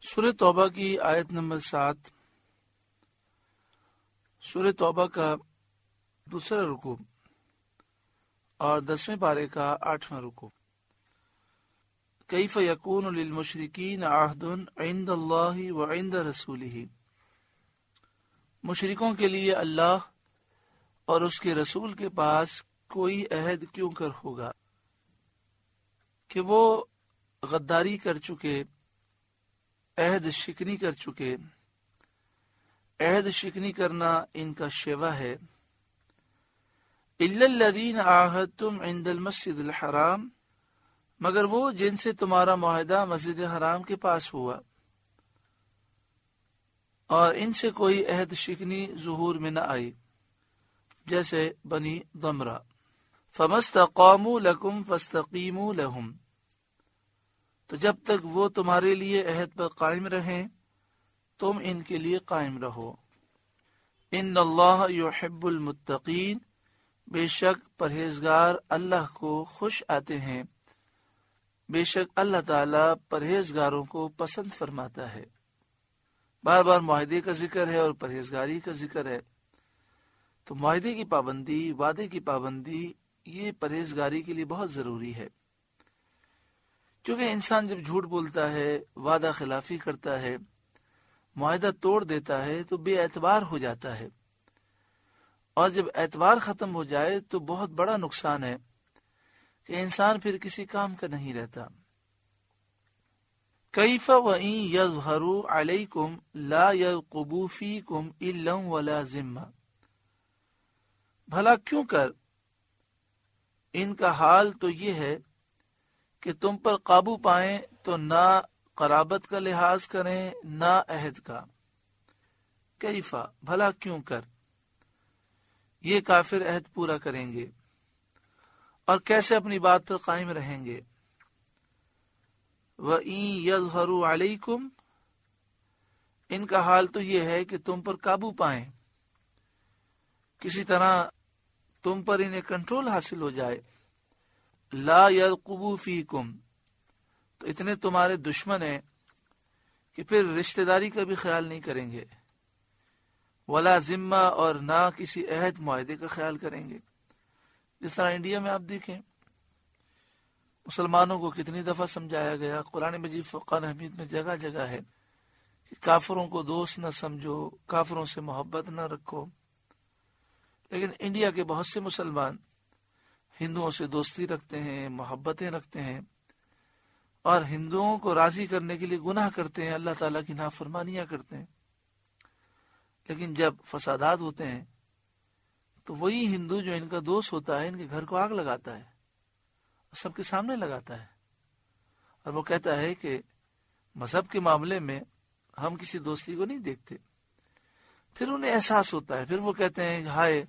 سورہ توبہ کی آیت نمبر 7، سورہ توبہ کا دوسرا رکوع اور 10ویں پارے کا 8واں رکوع۔ کیف یکون للمشرکین عہد عند اللہ وعند رسولہ، مشرکوں کے لیے اللہ اور اس کے رسول کے پاس کوئی عہد کیوں کر ہوگا کہ وہ غداری کر چکے، عہد شکنی کر چکے۔ عہد شکنی کرنا ان کا شیوا ہے۔ الا الذین عاہدتم عند المسجد الحرام، مگر وہ جن سے تمہارا معاہدہ مسجد حرام کے پاس ہوا، اور ان سے کوئی عہد شکنی ظہور میں نہ آئی، جیسے بنی ضمرہ۔ فما استقاموا لکم فاستقیموا لہم، تو جب تک وہ تمہارے لیے عہد پر قائم رہیں تم ان کے لیے قائم رہو۔ ان اللہ یحب المتقین، بے شک پرہیزگار اللہ کو خوش آتے ہیں، بے شک اللہ تعالی پرہیزگاروں کو پسند فرماتا ہے۔ بار بار معاہدے کا ذکر ہے اور پرہیزگاری کا ذکر ہے، تو معاہدے کی پابندی، وعدے کی پابندی، یہ پرہیزگاری کے لیے بہت ضروری ہے، کیونکہ انسان جب جھوٹ بولتا ہے، وعدہ خلافی کرتا ہے، معاہدہ توڑ دیتا ہے تو بے اعتبار ہو جاتا ہے، اور جب اعتبار ختم ہو جائے تو بہت بڑا نقصان ہے کہ انسان پھر کسی کام کا نہیں رہتا۔ کیف وَإِن يَظْهَرُوا عَلَيْكُمْ لَا يَرْقُبُوا فِيكُمْ إِلًّا وَلَا ذِمَّةً، بھلا کیوں کر ان کا حال تو یہ ہے کہ تم پر قابو پائیں تو نہ قرابت کا لحاظ کریں نہ عہد کا۔ کیفا، بھلا کیوں کر یہ کافر عہد پورا کریں گے اور کیسے اپنی بات پر قائم رہیں گے۔ وَإِن يَظْهَرُوا عَلَيْكُمْ، ان کا حال تو یہ ہے کہ تم پر قابو پائیں، کسی طرح تم پر انہیں کنٹرول حاصل ہو جائے۔ لا يرقبوا فیکم، تو اتنے تمہارے دشمن ہیں کہ پھر رشتہ داری کا بھی خیال نہیں کریں گے، ولا ذمہ، اور نہ کسی عہد معاہدے کا خیال کریں گے۔ جس طرح انڈیا میں آپ دیکھیں مسلمانوں کو کتنی دفعہ سمجھایا گیا، قرآن مجید فرقان حمید میں جگہ جگہ ہے کہ کافروں کو دوست نہ سمجھو، کافروں سے محبت نہ رکھو، لیکن انڈیا کے بہت سے مسلمان ہندوؤں سے دوستی رکھتے ہیں، محبتیں رکھتے ہیں، اور ہندوؤں کو راضی کرنے کے لیے گناہ کرتے ہیں، اللہ تعالیٰ کی نافرمانیاں کرتے ہیں، لیکن جب فسادات ہوتے ہیں تو وہی ہندو جو ان کا دوست ہوتا ہے ان کے گھر کو آگ لگاتا ہے، سب کے سامنے لگاتا ہے، اور وہ کہتا ہے کہ مذہب کے معاملے میں ہم کسی دوستی کو نہیں دیکھتے۔ پھر انہیں احساس ہوتا ہے، پھر وہ کہتے ہیں ہائے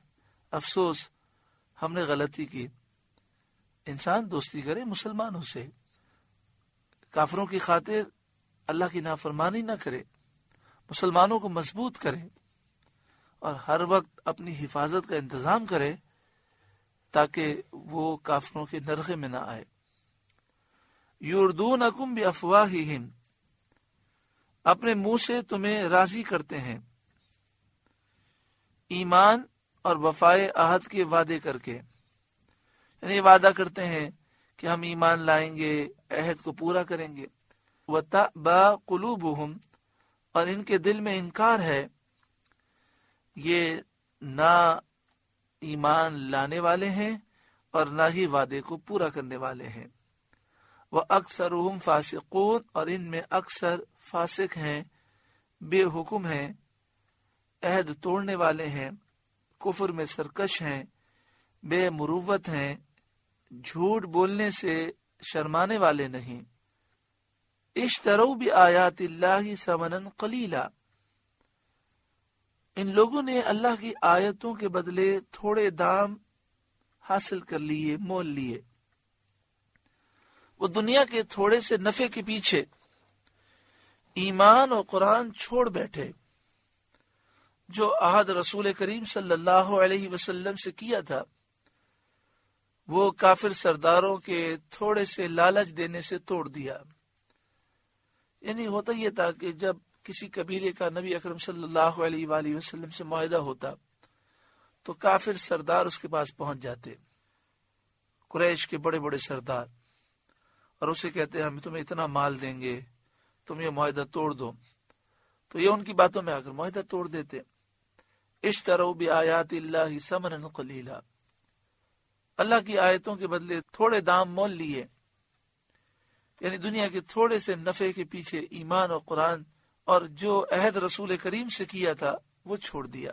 افسوس ہم نے غلطی کی۔ انسان دوستی کرے مسلمانوں سے، کافروں کی خاطر اللہ کی نافرمانی نہ کرے، مسلمانوں کو مضبوط کرے اور ہر وقت اپنی حفاظت کا انتظام کرے تاکہ وہ کافروں کے نرغے میں نہ آئے۔ یردونکم بافواہہم، اپنے منہ سے تمہیں راضی کرتے ہیں، ایمان اور وفائے عہد کے وعدے کر کے، یعنی وعدہ کرتے ہیں کہ ہم ایمان لائیں گے، عہد کو پورا کریں گے۔ وَتَأْبَى قُلُوبُهُمْ، اور ان کے دل میں انکار ہے، یہ نہ ایمان لانے والے ہیں اور نہ ہی وعدے کو پورا کرنے والے ہیں۔ وَأَكْثَرُهُمْ فَاسِقُونَ، اور ان میں اکثر فاسق ہیں، بے حکم ہیں، عہد توڑنے والے ہیں، کفر میں سرکش ہیں، بے مروت ہیں، جھوٹ بولنے سے شرمانے والے نہیں۔ اشتروا بآیات اللہ ثمنا قلیلا، ان لوگوں نے اللہ کی آیتوں کے بدلے تھوڑے دام حاصل کر لیے، مول لیے۔ وہ دنیا کے تھوڑے سے نفع کے پیچھے ایمان اور قرآن چھوڑ بیٹھے، جو عہد رسول کریم صلی اللہ علیہ وسلم سے کیا تھا وہ کافر سرداروں کے تھوڑے سے لالچ دینے سے توڑ دیا۔ یعنی ہوتا یہ تھا کہ جب کسی قبیلے کا نبی اکرم صلی اللہ علیہ وآلہ وسلم سے معاہدہ ہوتا تو کافر سردار اس کے پاس پہنچ جاتے، قریش کے بڑے بڑے سردار، اور اسے کہتے ہم تمہیں اتنا مال دیں گے، تم یہ معاہدہ توڑ دو، تو یہ ان کی باتوں میں آ کر معاہدہ توڑ دیتے۔ اشتروا بآیات اللہ ثمنا قلیلا، اللہ کی آیتوں کے بدلے تھوڑے دام مول لیے، یعنی دنیا کے تھوڑے سے نفع کے پیچھے ایمان اور قرآن اور جو عہد رسول کریم سے کیا تھا وہ چھوڑ دیا۔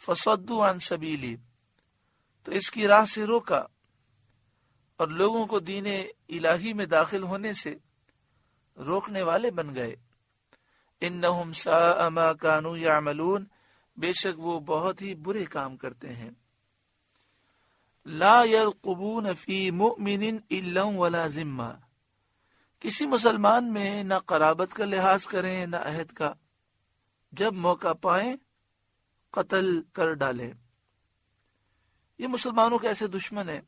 فصدوا عن سبیلی، تو اس کی راہ سے روکا اور لوگوں کو دین الہی میں داخل ہونے سے روکنے والے بن گئے۔ انہم ساء ما کانوا یعملون، بے شک وہ بہت ہی برے کام کرتے ہیں۔ لا یرقبون فی مؤمن الا ولا ذمہ، کسی مسلمان میں نہ قرابت کا لحاظ کریں نہ عہد کا، جب موقع پائیں قتل کر ڈالیں۔ یہ مسلمانوں کے ایسے دشمن ہیں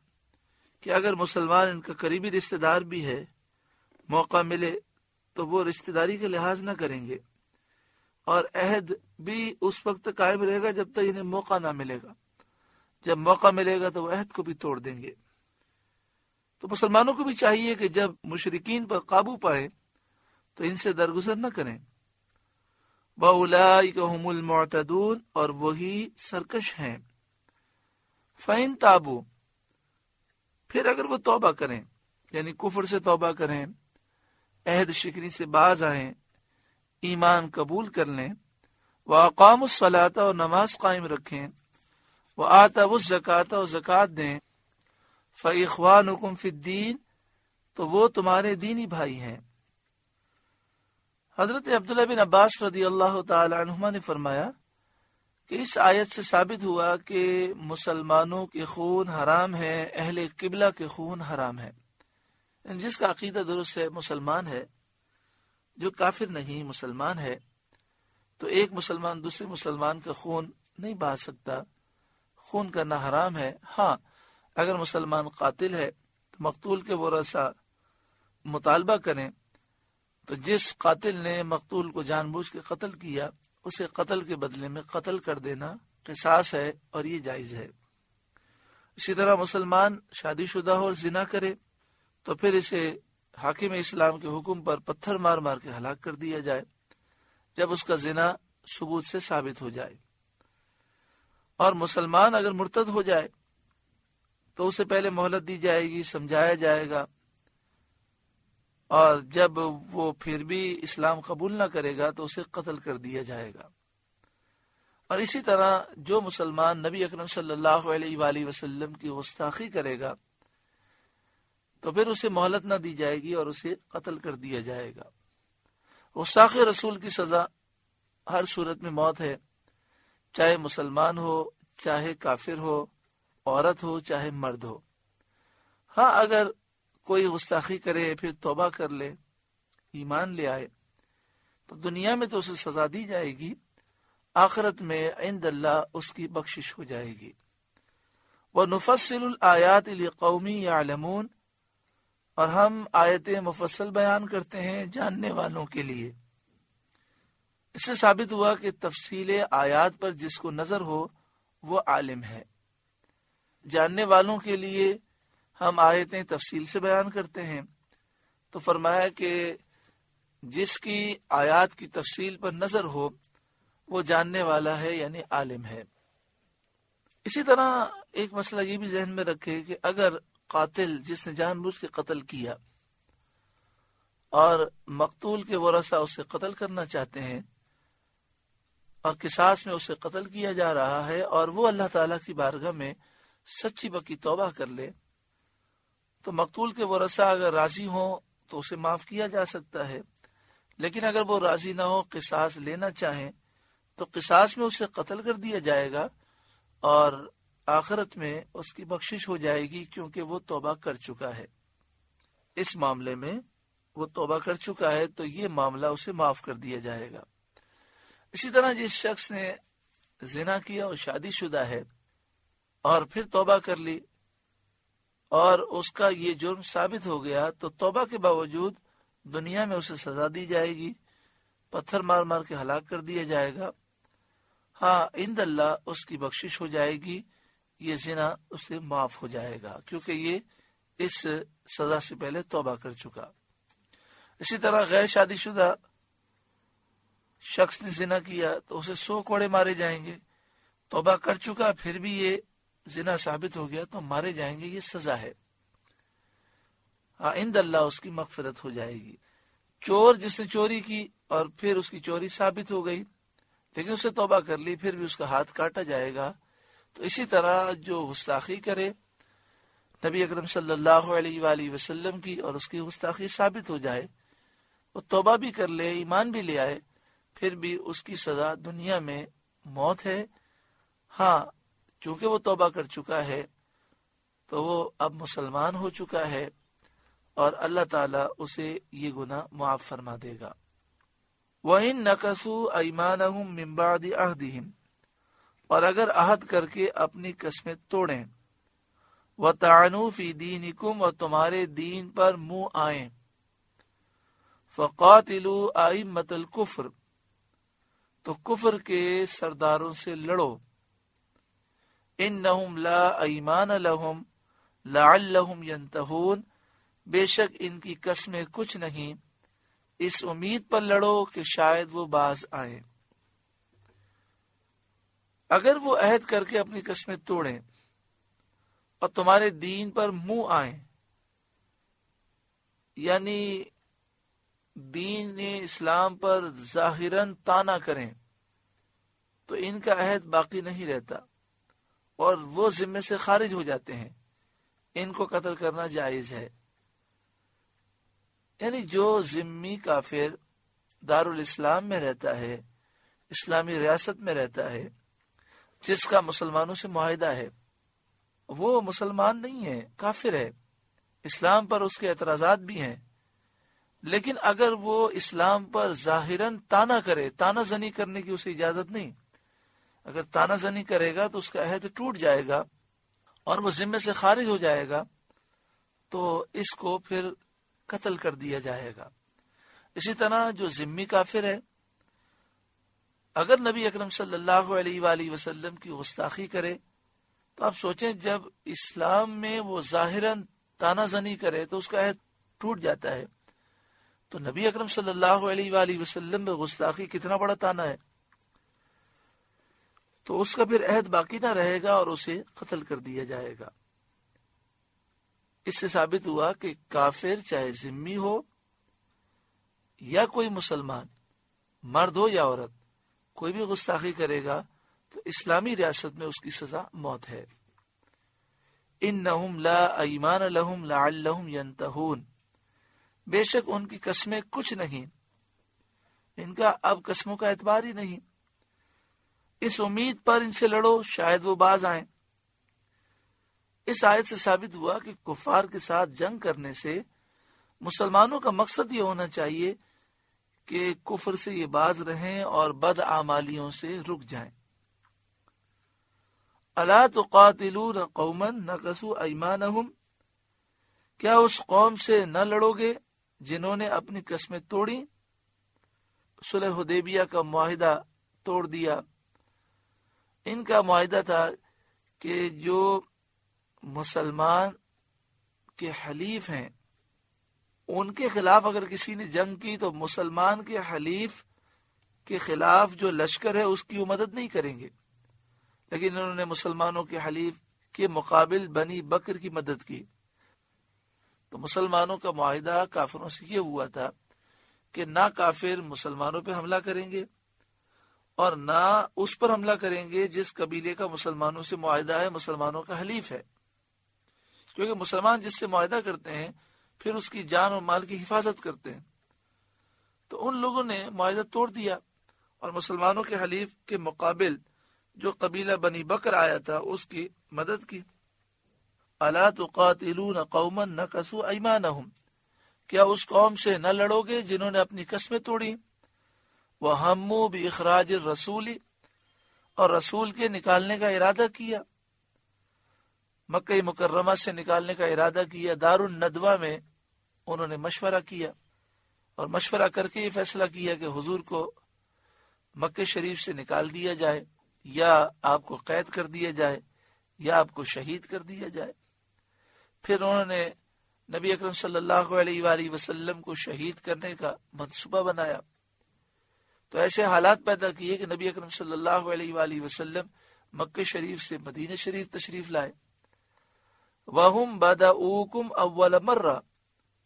کہ اگر مسلمان ان کا قریبی رشتہ دار بھی ہے، موقع ملے تو وہ رشتہ داری کا لحاظ نہ کریں گے، اور عہد بھی اس وقت قائم رہے گا جب تک انہیں موقع نہ ملے گا، جب موقع ملے گا تو وہ عہد کو بھی توڑ دیں گے۔ تو مسلمانوں کو بھی چاہیے کہ جب مشرکین پر قابو پائیں تو ان سے درگزر نہ کریں۔ وَأُولَئِكَ هُمُ الْمُعْتَدُونَ، اور وہی سرکش ہیں۔ فَإِن تَابُوا، پھر اگر وہ توبہ کریں، یعنی کفر سے توبہ کریں، عہد شکنی سے باز آئیں، ایمان قبول کر لیں، وَأَقَامُوا الصَّلَاةَ، اور نماز قائم رکھیں، وَآتَوُا الزَّكَاةَ، اور زکوٰۃ دیں، فَإِخْوَانُكُمْ فِي الدِّينِ، تو وہ تمہارے دینی بھائی ہیں۔ حضرت عبداللہ بن عباس رضی اللہ تعالی عنہما نے فرمایا کہ اس آیت سے ثابت ہوا کہ مسلمانوں کے خون حرام ہے، اہل قبلہ کے خون حرام ہے۔ جس کا عقیدہ درست ہے، مسلمان ہے، جو کافر نہیں مسلمان ہے، تو ایک مسلمان دوسرے مسلمان کا خون نہیں بہا سکتا، خون کرنا حرام ہے۔ ہاں، اگر مسلمان قاتل ہے تو مقتول کے ورثاء مطالبہ کریں تو جس قاتل نے مقتول کو جان بوجھ کے قتل کیا، اسے قتل کے بدلے میں قتل کر دینا قصاص ہے، اور یہ جائز ہے۔ اسی طرح مسلمان شادی شدہ ہو اور زنا کرے تو پھر اسے حاکم اسلام کے حکم پر پتھر مار مار کے ہلاک کر دیا جائے جب اس کا زنا ثبوت سے ثابت ہو جائے۔ اور مسلمان اگر مرتد ہو جائے تو اسے پہلے مہلت دی جائے گی، سمجھایا جائے گا، اور جب وہ پھر بھی اسلام قبول نہ کرے گا تو اسے قتل کر دیا جائے گا۔ اور اسی طرح جو مسلمان نبی اکرم صلی اللہ علیہ وآلہ وسلم کی گستاخی کرے گا تو پھر اسے مہلت نہ دی جائے گی اور اسے قتل کر دیا جائے گا۔ گستاخ رسول کی سزا ہر صورت میں موت ہے، چاہے مسلمان ہو، چاہے کافر ہو، عورت ہو چاہے مرد ہو۔ ہاں، اگر کوئی گستاخی کرے پھر توبہ کر لے، ایمان لے آئے، تو دنیا میں تو اسے سزا دی جائے گی، آخرت میں عند اللہ اس کی بخشش ہو جائے گی۔ وَنُفَصِّلُ الْآيَاتِ لِقَوْمٍ يَعْلَمُونَ، اور ہم آیتیں مفصل بیان کرتے ہیں جاننے والوں کے لیے۔ اس سے ثابت ہوا کہ تفصیل آیات پر جس کو نظر ہو وہ عالم ہے۔ جاننے والوں کے لیے ہم آیتیں تفصیل سے بیان کرتے ہیں، تو فرمایا کہ جس کی آیات کی تفصیل پر نظر ہو وہ جاننے والا ہے، یعنی عالم ہے۔ اسی طرح ایک مسئلہ یہ بھی ذہن میں رکھے کہ اگر قاتل جس نے جان بوجھ کے قتل کیا اور مقتول کے ورثاء اسے قتل کرنا چاہتے ہیں اور قصاص میں اسے قتل کیا جا رہا ہے، اور وہ اللہ تعالیٰ کی بارگاہ میں سچی پکی توبہ کر لے، تو مقتول کے ورثاء اگر راضی ہوں تو اسے معاف کیا جا سکتا ہے، لیکن اگر وہ راضی نہ ہو، قصاص لینا چاہیں، تو قصاص میں اسے قتل کر دیا جائے گا اور آخرت میں اس کی بخشش ہو جائے گی، کیونکہ وہ توبہ کر چکا ہے۔ اس معاملے میں وہ توبہ کر چکا ہے تو یہ معاملہ اسے معاف کر دیا جائے گا۔ اسی طرح جس شخص نے زنا کیا اور شادی شدہ ہے اور پھر توبہ کر لی اور اس کا یہ جرم ثابت ہو گیا، تو توبہ کے باوجود دنیا میں اسے سزا دی جائے گی، پتھر مار مار کے ہلاک کر دیا جائے گا۔ ہاں عند اللہ اس کی بخشش ہو جائے گی، یہ زنا اسے معاف ہو جائے گا کیونکہ یہ اس سزا سے پہلے توبہ کر چکا۔ اسی طرح غیر شادی شدہ شخص نے زنا کیا تو اسے 100 کوڑے مارے جائیں گے، توبہ کر چکا پھر بھی یہ زنا ثابت ہو گیا تو مارے جائیں گے، یہ سزا ہے۔ عند اللہ اس کی مغفرت ہو جائے گی۔ چور جس نے چوری کی اور پھر اس کی چوری ثابت ہو گئی لیکن اسے توبہ کر لی، پھر بھی اس کا ہاتھ کاٹا جائے گا۔ تو اسی طرح جو گستاخی کرے نبی اکرم صلی اللہ علیہ وآلہ وسلم کی اور اس کی گستاخی ثابت ہو جائے، وہ توبہ بھی کر لے، ایمان بھی لے آئے، پھر بھی اس کی سزا دنیا میں موت ہے۔ ہاں چونکہ وہ توبہ کر چکا ہے تو وہ اب مسلمان ہو چکا ہے اور اللہ تعالیٰ اسے یہ گناہ معاف فرما دے گا۔ وَإِن نَكَثُوا أَيْمَانَهُم مِّن بَعْدِ عَهْدِهِمْ، اور اگر عہد کر کے اپنی قسمیں توڑیں، وَطَعَنُوا فِي دِينِكُمْ، اور تمہارے دین پر منہ آئیں، فَقَاتِلُوا أَئِمَّةَ الْكُفْرِ، تو کفر کے سرداروں سے لڑو، إِنَّهُمْ لَا أَيْمَانَ لَهُمْ لَعَلَّهُمْ يَنْتَهُونَ، بے شک ان کی قسمیں کچھ نہیں، اس امید پر لڑو کہ شاید وہ باز آئیں۔ اگر وہ عہد کر کے اپنی قسمیں توڑیں اور تمہارے دین پر منہ آئیں، یعنی دین اسلام پر ظاہراً طعنا کریں، تو ان کا عہد باقی نہیں رہتا اور وہ ذمے سے خارج ہو جاتے ہیں، ان کو قتل کرنا جائز ہے۔ یعنی جو ذمی کافر دارالاسلام میں رہتا ہے، اسلامی ریاست میں رہتا ہے، جس کا مسلمانوں سے معاہدہ ہے، وہ مسلمان نہیں ہے، کافر ہے، اسلام پر اس کے اعتراضات بھی ہیں، لیکن اگر وہ اسلام پر ظاہراً طعنا کرے، طعنا زنی کرنے کی اسے اجازت نہیں، اگر طعنا زنی کرے گا تو اس کا عہد ٹوٹ جائے گا اور وہ ذمے سے خارج ہو جائے گا، تو اس کو پھر قتل کر دیا جائے گا۔ اسی طرح جو ذمی کافر ہے، اگر نبی اکرم صلی اللہ علیہ وآلہ وسلم کی گستاخی کرے تو آپ سوچیں، جب اسلام میں وہ ظاہراً طعنا زنی کرے تو اس کا عہد ٹوٹ جاتا ہے، تو نبی اکرم صلی اللہ علیہ وآلہ وسلم میں گستاخی کتنا بڑا طعنا ہے، تو اس کا پھر عہد باقی نہ رہے گا اور اسے قتل کر دیا جائے گا۔ اس سے ثابت ہوا کہ کافر چاہے ذمی ہو یا کوئی مسلمان، مرد ہو یا عورت، کوئی بھی گستاخی کرے گا تو اسلامی ریاست میں اس کی سزا موت ہے۔ انہم لا ایمان لہم لعلہم ینتہون، بے شک ان کی قسمیں کچھ نہیں، ان کا اب قسموں کا اعتبار ہی نہیں، اس امید پر ان سے لڑو شاید وہ باز آئیں۔ اس آیت سے ثابت ہوا کہ کفار کے ساتھ جنگ کرنے سے مسلمانوں کا مقصد یہ ہونا چاہیے کہ کفر سے یہ باز رہیں اور بد اعمالیوں سے رک جائیں۔ الا تقاتلون قوما نکثوا ایمانہم، کیا اس قوم سے نہ لڑو گے جنہوں نے اپنی قسمیں توڑی، صلح حدیبیہ کا معاہدہ توڑ دیا۔ ان کا معاہدہ تھا کہ جو مسلمان کے حلیف ہیں ان کے خلاف اگر کسی نے جنگ کی تو مسلمان کے حلیف کے خلاف جو لشکر ہے اس کی وہ مدد نہیں کریں گے، لیکن انہوں نے مسلمانوں کے حلیف کے مقابل بنی بکر کی مدد کی۔ تو مسلمانوں کا معاہدہ کافروں سے یہ ہوا تھا کہ نہ کافر مسلمانوں پہ حملہ کریں گے اور نہ اس پر حملہ کریں گے جس قبیلے کا مسلمانوں سے معاہدہ ہے، مسلمانوں کا حلیف ہے، کیونکہ مسلمان جس سے معاہدہ کرتے ہیں پھر اس کی جان اور مال کی حفاظت کرتے ہیں۔ تو ان لوگوں نے معاہدہ توڑ دیا اور مسلمانوں کے حلیف کے مقابل جو قبیلہ بنی بکر آیا تھا اس کی مدد کی۔ الا تقاتلون قوما نکثوا ایمانہم، کیا اس قوم سے نہ لڑو گے جنہوں نے اپنی قسمیں توڑی، وہموا باخراج الرسول، اور رسول کے نکالنے کا ارادہ کیا، مکہ مکرمہ سے نکالنے کا ارادہ کیا، دار الندوہ میں انہوں نے مشورہ کیا اور مشورہ کر کے یہ فیصلہ کیا کہ حضور کو مکہ شریف سے نکال دیا جائے، یا آپ کو قید کر دیا جائے، یا آپ کو شہید کر دیا جائے۔ پھر انہوں نے نبی اکرم صلی اللہ علیہ وآلہ وسلم کو شہید کرنے کا منصوبہ بنایا، تو ایسے حالات پیدا کیے کہ نبی اکرم صلی اللہ علیہ وآلہ وسلم مکہ شریف سے مدینہ شریف تشریف لائے۔ وَهُمْ بَدَؤُوكُمْ أَوَّلَ مَرَّةٍ،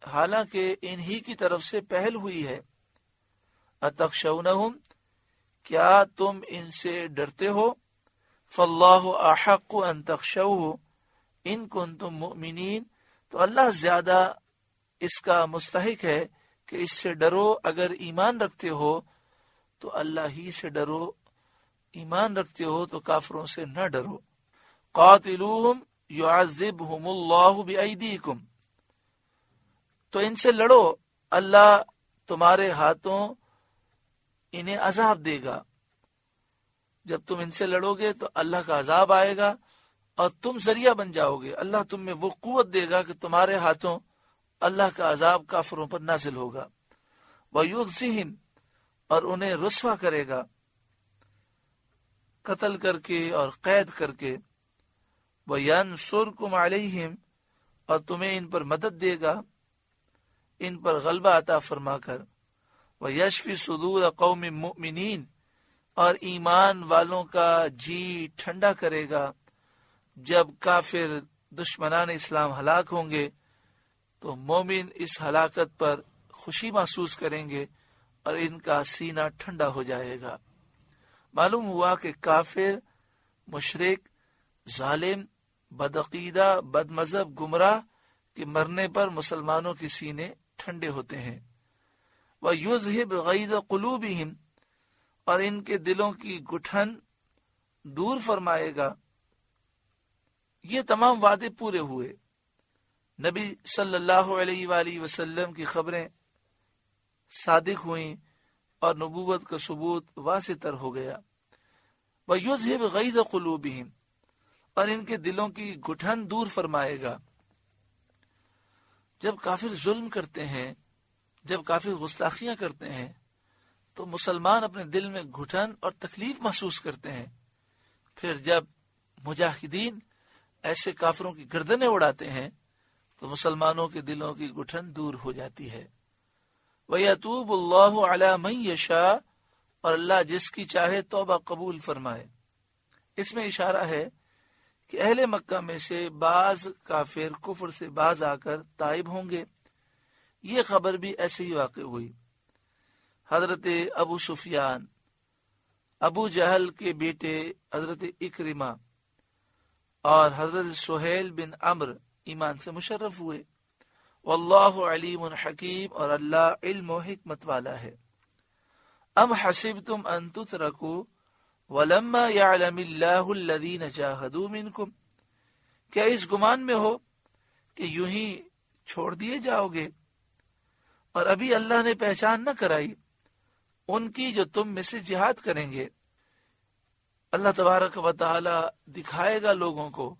حالانکہ انہی کی طرف سے پہل ہوئی ہے۔ أَتَخْشَوْنَهُمْ، کیا تم ان سے ڈرتے ہو؟ فَاللَّهُ أَحَقُّ أَن تَخْشَوْهُ إِن كُنتُم مُؤْمِنِينَ، تو اللہ زیادہ اس کا مستحق ہے کہ اس سے ڈرو اگر ایمان رکھتے ہو، تو اللہ ہی سے ڈرو، ایمان رکھتے ہو تو کافروں سے نہ ڈرو۔ قاتلوہم یعذبہم اللہ بأیدیکم، تو ان سے لڑو، اللہ تمہارے ہاتھوں انہیں عذاب دے گا۔ جب تم ان سے لڑو گے تو اللہ کا عذاب آئے گا اور تم ذریعہ بن جاؤ گے، اللہ تم میں وہ قوت دے گا کہ تمہارے ہاتھوں اللہ کا عذاب کافروں پر نازل ہوگا۔ وَيُخْزِهِمْ، اور انہیں رسوا کرے گا قتل کر کے اور قید کر کے۔ وَيَنْصُرْكُمْ عَلَيْهِمْ، اور تمہیں ان پر مدد دے گا، ان پر غلبہ عطا فرما کر۔ وَيَشْفِ صُدُورَ قَوْمٍ مُؤْمِنِينَ، اور ایمان والوں کا جی ٹھنڈا کرے گا۔ جب کافر دشمنان اسلام ہلاک ہوں گے تو مومن اس ہلاکت پر خوشی محسوس کریں گے اور ان کا سینہ ٹھنڈا ہو جائے گا۔ معلوم ہوا کہ کافر، مشرک، ظالم، بدعقیدہ، بد مذہب، گمراہ کے مرنے پر مسلمانوں کے سینے ٹھنڈے ہوتے ہیں۔ وَيُذْهِبْ غَيْظَ قُلُوبِهِمْ، اور ان کے دلوں کی گٹھن دور فرمائے گا۔ یہ تمام وعدے پورے ہوئے، نبی صلی اللہ علیہ وآلہ وسلم کی خبریں صادق ہوئیں اور نبوت کا ثبوت واضح تر ہو گیا۔ وَيُذْهِبْ غَيْظَ قُلُوبِهِمْ، اور ان کے دلوں کی گٹھن دور فرمائے گا۔ جب کافر ظلم کرتے ہیں، جب کافر گستاخیاں کرتے ہیں تو مسلمان اپنے دل میں گھٹن اور تکلیف محسوس کرتے ہیں۔ پھر جب مجاہدین ایسے کافروں کی گردنیں اڑاتے ہیں تو مسلمانوں کے دلوں کی گٹھن دور ہو جاتی ہے۔ وَيَتُوبُ اللَّهُ عَلَى مَن يَشَاءُ، اور اللہ جس کی چاہے توبہ قبول فرمائے۔ اس میں اشارہ ہے کہ اہل مکہ میں سے بعض کافر کفر سے باز آ کر تائب ہوں گے۔ یہ خبر بھی ایسے ہی واقع ہوئی۔ حضرت ابو سفیان، ابو جہل کے بیٹے حضرت اکرمہ اور حضرت سہیل بن عمرو ایمان سے مشرف ہوئے۔ واللہ علیم حکیم، اور اللہ علم و حکمت والا ہے۔ ام حسبتم ان تترکوا ولما يعلم اللہ الذین جاہدوا منکم، کیا اس گمان میں ہو کہ یوں ہی چھوڑ دیے جاؤ گے اور ابھی اللہ نے پہچان نہ کرائی ان کی جو تم میں سے جہاد کریں گے۔ اللہ تبارک و تعالی دکھائے گا لوگوں کو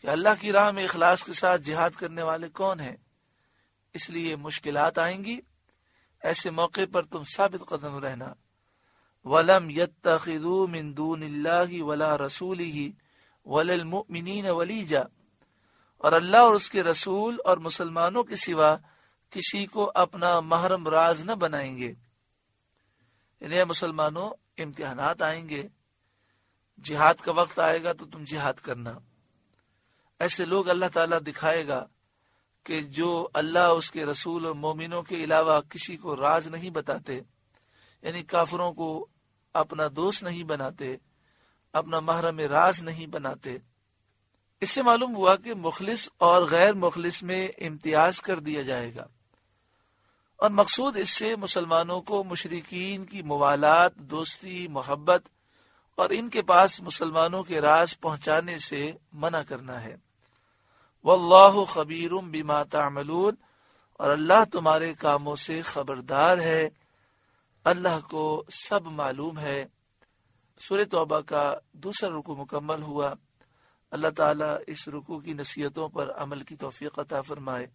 کہ اللہ کی راہ میں اخلاص کے ساتھ جہاد کرنے والے کون ہیں۔ اس لیے مشکلات آئیں گی، ایسے موقع پر تم ثابت قدم رہنا۔ وَلَمْ يَتَّخِذُوا مِن دُونِ اللَّهِ وَلَا رَسُولِهِ وَلَا الْمُؤْمِنِينَ وَلِيجًا، اور اللہ اور اس کے رسول اور مسلمانوں کے سوا کسی کو اپنا محرم راز نہ بنائیں گے۔ یعنی مسلمانوں، امتحانات آئیں گے، جہاد کا وقت آئے گا تو تم جہاد کرنا۔ ایسے لوگ اللہ تعالیٰ دکھائے گا کہ جو اللہ، اس کے رسول اور مومنوں کے علاوہ کسی کو راز نہیں بتاتے، یعنی کافروں کو اپنا دوست نہیں بناتے، اپنا محرم راز نہیں بناتے۔ اس سے معلوم ہوا کہ مخلص اور غیر مخلص میں امتیاز کر دیا جائے گا، اور مقصود اس سے مسلمانوں کو مشرکین کی موالات، دوستی، محبت اور ان کے پاس مسلمانوں کے راز پہنچانے سے منع کرنا ہے۔ واللہ خبیر بما تعملون، اور اللہ تمہارے کاموں سے خبردار ہے، اللہ کو سب معلوم ہے۔ سورہ توبہ کا دوسرا رکوع مکمل ہوا۔ اللہ تعالیٰ اس رکوع کی نصیحتوں پر عمل کی توفیق عطا فرمائے۔